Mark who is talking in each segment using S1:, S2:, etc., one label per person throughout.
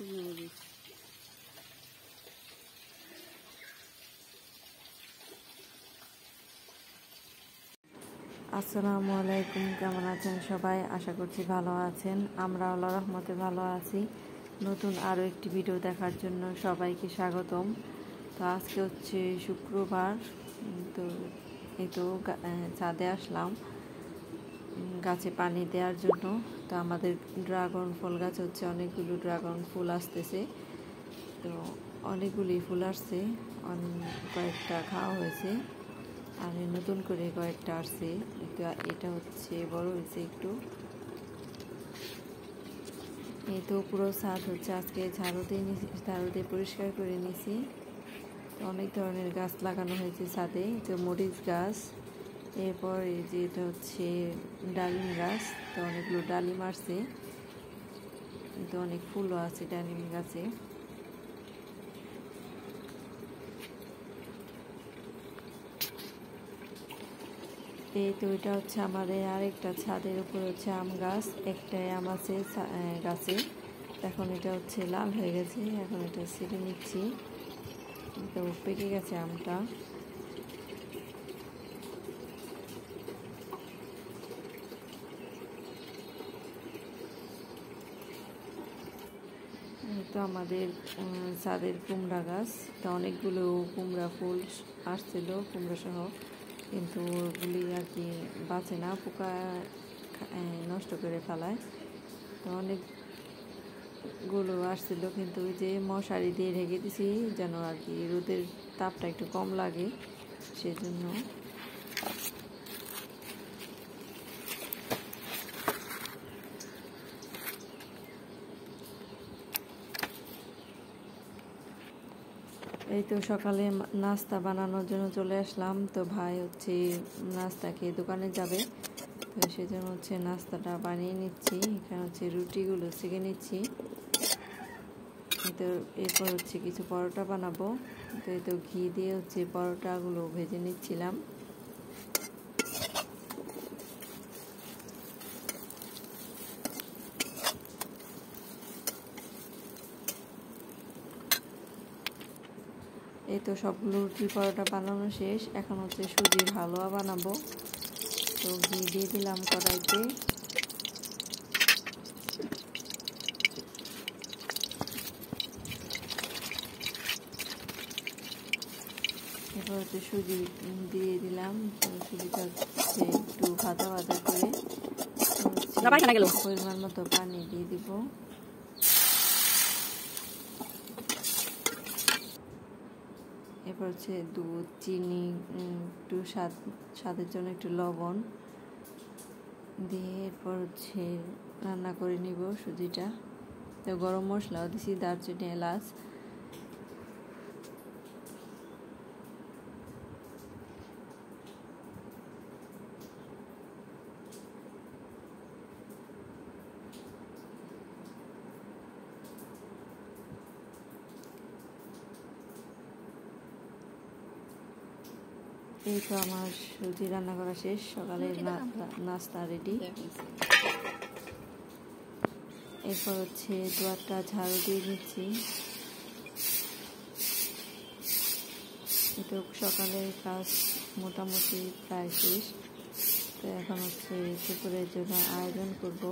S1: শুকনো মরিচ। আসসালামু আলাইকুম, কেমন আছেন সবাই? আশা করছি ভালো আছেন। আমরা আল্লাহর রহমতে ভালো আছি। নতুন আরও একটি ভিডিও দেখার জন্য সবাইকে স্বাগতম। তো আজকে হচ্ছে শুক্রবার, তো এই তো ছাদে আসলাম গাছে পানি দেওয়ার জন্য। তো আমাদের ড্রাগন ফল গাছ হচ্ছে, অনেকগুলো ড্রাগন ফুল আসতেছে। তো অনেকগুলি ফুল আসছে, কয়েকটা খাওয়া হয়েছে আর নতুন করে কয়েকটা আসছে। এটা হচ্ছে বড় হয়েছে একটু। এই তো পুরো ছাদ হচ্ছে আজকে ঝাড়ু দিয়ে পরিষ্কার করে নিয়েছি। অনেক ধরনের গাছ লাগানো হয়েছে ছাদে। তো মরিচ গাছ, এরপর এই যে এটা হচ্ছে ডালিম গাছ। তো অনেকগুলো ডালিম আসছে, তো অনেক ফুলও আছে ডালিম গাছে। এই তো এটা হচ্ছে আমাদের আরেকটা ছাদের উপর হচ্ছে আম গাছ। একটাই আম আছে গাছে, এখন এটা হচ্ছে লাল হয়ে গেছে, এখন এটা ছিঁড়ে নিচ্ছি। তো পেকে গেছে আমটা। তো আমাদের ছাদের কুমড়া গাছ, তো অনেকগুলো কুমড়া ফুল আসছিল কুমড়া সহ, কিন্তু ওগুলি আর কি বাঁচে না, পোকা নষ্ট করে ফেলায়। তো অনেকগুলো আসছিল, কিন্তু ওই যে মশারি দিয়ে ঢেকে দিছি যেন আর কি রোদের তাপটা একটু কম লাগে, সেজন্য। এই তো সকালে নাস্তা বানানোর জন্য চলে আসলাম। তো ভাই হচ্ছে নাস্তা খেয়ে দোকানে যাবে, তো সেজন্য হচ্ছে নাস্তাটা বানিয়ে নিচ্ছি। এখানে হচ্ছে রুটিগুলো সেঁকে নিচ্ছি। তো এরপর হচ্ছে কিছু পরোটা বানাবো। তো এই তো ঘি দিয়ে হচ্ছে পরোটাগুলো ভেজে নিচ্ছিলাম। এই তো সবগুলো রুটি পরোটা বানানো শেষ, এখন হচ্ছে সুজির হালুয়া বানাবো। তো ঘি দিয়ে দিলাম কড়াইতে। এরপর হচ্ছে সুজি দিয়ে দিলাম। তো সুজিটা হচ্ছে একটু ভাজা ভাজা করে পরিমাণ মতো পানি দিয়ে দিব। এরপর হচ্ছে দুধ, চিনি, একটু স্বাদের জন্য একটু লবণ দিয়ে এরপর হচ্ছে রান্না করে নিব সুজিটা। তো গরম মশলাও দিছি, দারচিনি, এলাচ। এই তো আমার সুজি রান্না করা শেষ, সকালের নাস্তা রেডি। এরপর হচ্ছে দুয়ারটা ঝাড়ু দিয়ে নিচ্ছি। এটা সকালের কাজ মোটামুটি প্রায় শেষ। তো এখন হচ্ছে দুপুরের জন্য আয়োজন করব।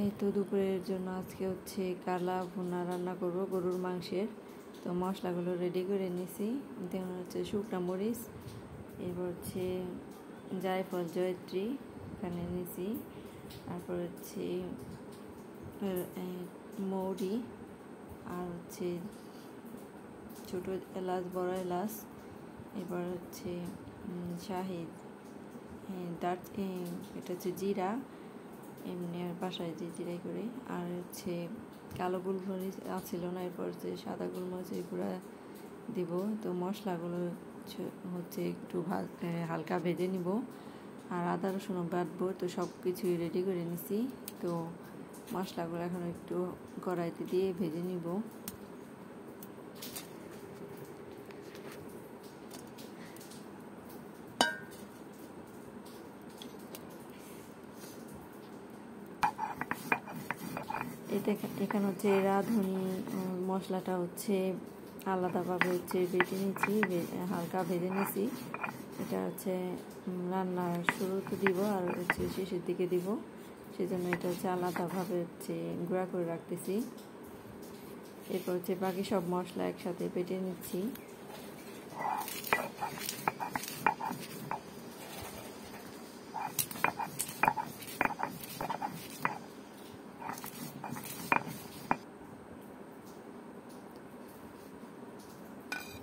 S1: এই তো দুপুরের জন্য আজকে হচ্ছে কালা ভুনা রান্না করব গরুর মাংসের। তো মশলাগুলো রেডি করে নিছি। দেখুন হচ্ছে শুকনা মরিচ, এরপর হচ্ছে জায়ফল, জয়ত্রী এখানে নিছি, তারপর হচ্ছে মৌরি, আর হচ্ছে ছোটো এলাচ, বড় এলাচ, এবার হচ্ছে শাহিদ, এটা হচ্ছে জিরা, এমনি আর বাসায় যে জিরাই করে, আর হচ্ছে কালো গোলমরিচ আছিল না, এরপর হচ্ছে সাদা গোলমরিচের গুঁড়া দিব। তো মশলাগুলো হচ্ছে একটু হালকা ভেজে নিব, আর আদা রসুনও বাটবো। তো সব কিছুই রেডি করে নিছি। তো মশলাগুলো এখন একটু কড়াইতে দিয়ে ভেজে নিব। এখানে হচ্ছে রাঁধুনি মশলাটা হচ্ছে আলাদাভাবে হচ্ছে বেটে নিচ্ছি, হালকা ভেজে নিয়েছি। এটা হচ্ছে রান্নার শুরুতে দিব আর হচ্ছে শেষের দিকে দিব, সেজন্য এটা হচ্ছে আলাদাভাবে হচ্ছে গুঁড়া করে রাখতেছি। এরপর হচ্ছে বাকি সব মশলা একসাথে বেটে নিচ্ছি।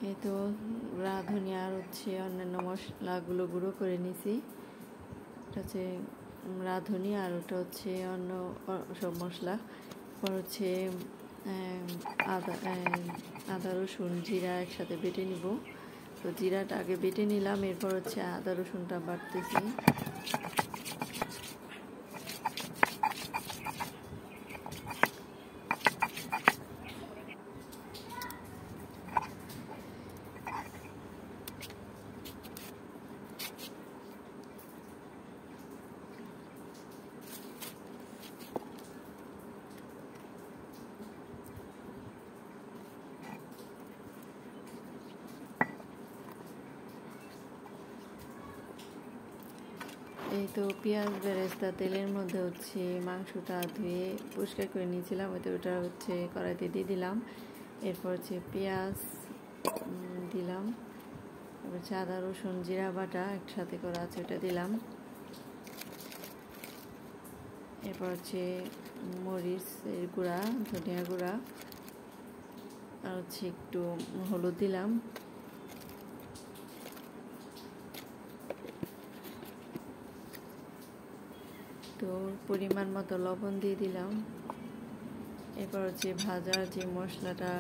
S1: এই তো রাঁধুনি আর হচ্ছে অন্যান্য মশলাগুলো গুঁড়ো করে নিছি। এটা হচ্ছে রাঁধুনি আর ওটা হচ্ছে অন্য সব মশলা। পর হচ্ছে আদা রসুন জিরা একসাথে বেটে নিব। তো জিরাটা আগে বেটে নিলাম, এরপর হচ্ছে আদা রসুনটা বাটতেছি। এই তো পেঁয়াজ বেরেস্তা তেলের মধ্যে হচ্ছে মাংসটা ধুয়ে পরিষ্কার করে নিয়েছিলাম, ওটা হচ্ছে কড়াইতে দিয়ে দিলাম। এরপর হচ্ছে পেঁয়াজ দিলাম, এবার হচ্ছে আদা রসুন জিরা বাটা একসাথে করা আছে ওটা দিলাম। এরপর হচ্ছে মরিচের গুঁড়া, ধনিয়া গুঁড়া আর হচ্ছে একটু হলুদ দিলাম। তো পরিমাণ মতো লবণ দিয়ে দিলাম। এরপর হচ্ছে ভাজা যে মশলাটা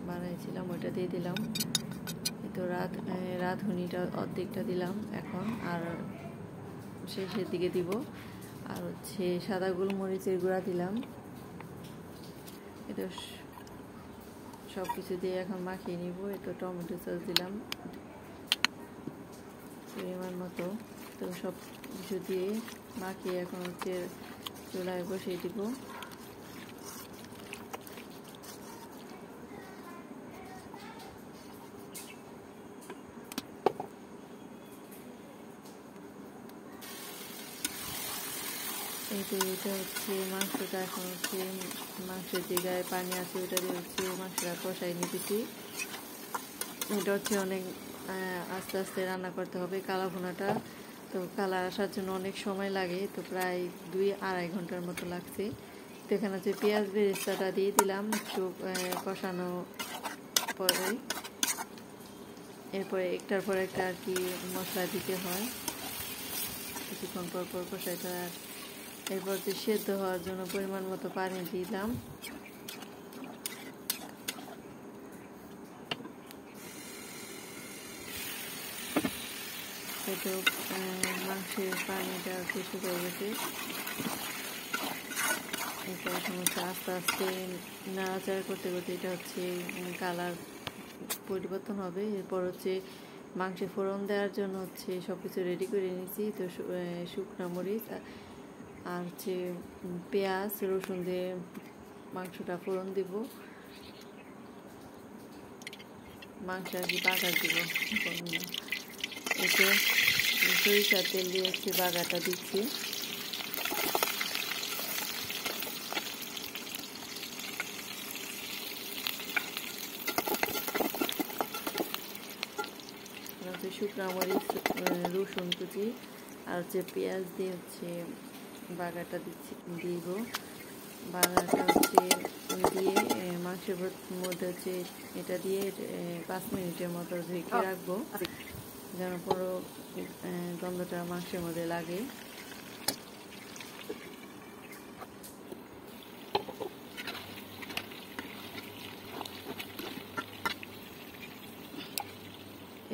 S1: বানাইছিলাম ওটা দিয়ে দিলাম। তো রাঁধুনিটা অর্ধেকটা দিলাম এখন, আর শেষের দিকে দিব। আর হচ্ছে সাদা গোলমরিচের গুঁড়া দিলাম। এটা সব কিছু দিয়ে এখন মাখিয়ে নিব। তো টমেটো সস দিলাম পরিমাণ মতো। তো সব কিছু দিয়ে মাখিয়ে এখন হচ্ছে চুলায় বসিয়ে দিব। এই তো এটা হচ্ছে মাংসটা, এখন হচ্ছে মাংসের যে গায়ে পানি আছে ওটা দিয়ে হচ্ছে মাংসটা কষাই নিতেছি। এটা হচ্ছে অনেক আস্তে আস্তে রান্না করতে হবে কালা ভুনাটা। তো কালার আসার জন্য অনেক সময় লাগে, তো প্রায় 2-2.5 ঘন্টার মতো লাগছে। তো এখানে হচ্ছে পেঁয়াজ বেরেস্তাটা দিয়ে দিলাম একটু কষানো পরে। এরপরে একটার পর একটা আর কি মশলা দিতে হয়, কিছুক্ষণ পর পর কষাইতে হয়। এরপর যে সেদ্ধ হওয়ার জন্য পরিমাণ মতো পানি দিলাম। তো মাংসের পানিটা শুকিয়ে গেছে। এরপর এখন হচ্ছে আস্তে আস্তে নাড়াচাড়া করতে করতে এটা হচ্ছে কালার পরিবর্তন হবে। এরপর হচ্ছে মাংসে ফোড়ন দেওয়ার জন্য হচ্ছে সব কিছু রেডি করে নিয়েছি। তো শুকনো মরিচ আর হচ্ছে পেঁয়াজ রসুন দিয়ে মাংসটা ফোড়ন দিব, মাংস আর কি বাগার দিব। এতে সরিষার তেল দিয়ে হচ্ছে বাগারটা দিচ্ছি। শুকনো মরিচ রসুন কুচি আর হচ্ছে পেঁয়াজ দিয়ে হচ্ছে বাগারটা দিব। বাগারটা হচ্ছে দিয়ে মাংসের মধ্যে হচ্ছে এটা দিয়ে 5 মিনিটের মতো ঢেকে রাখবো, যেন পুরো গন্ধটা মাংসের মধ্যে লাগে।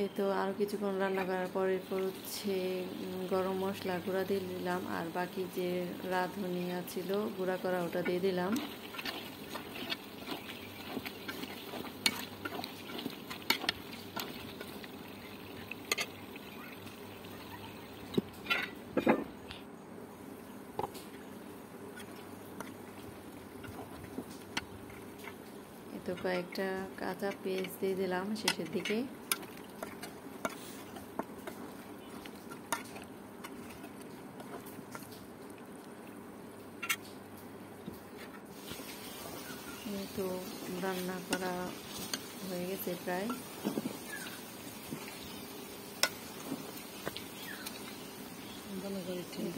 S1: এই তো আরও কিছুক্ষণ রান্না করার পর এরপর হচ্ছে গরম মশলা গুঁড়া দিয়ে দিলাম, আর বাকি যে রাঁধুনি ছিল গুঁড়া করা ওটা দিয়ে দিলাম। কয়েকটা কাঁচা পেঁয়াজ দিয়ে দিলাম শেষের দিকে। তো রান্না করা হয়ে গেছে প্রায়।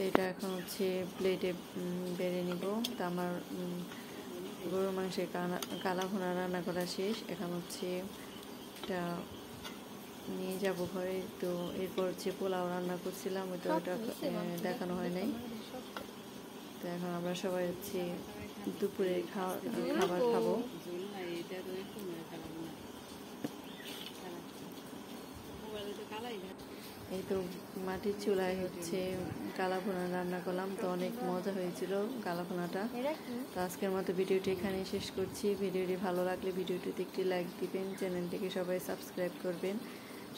S1: এটা এখন হচ্ছে প্লেটে বেড়ে নিব। তো আমার গরুর মাংসের কালা ভুনা রান্না করা শেষ। এখন হচ্ছে এটা নিয়ে যাব ঘরে। তো এরপর হচ্ছে পোলাও রান্না করছিলাম, তো ওটা দেখানো হয় নাই। তো এখন আমরা সবাই হচ্ছে দুপুরে খাবার খাবো। এই তো মাটির চুলায় হচ্ছে কালা ভুনা রান্না করলাম, তো অনেক মজা হয়েছিল কালা ভুনাটা। তো আজকের মতো ভিডিওটি এখানেই শেষ করছি। ভিডিওটি ভালো লাগলে ভিডিওটিতে একটি লাইক দিবেন, চ্যানেলটিকে সবাই সাবস্ক্রাইব করবেন।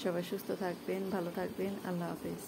S1: সবাই সুস্থ থাকবেন, ভালো থাকবেন। আল্লাহ হাফেজ।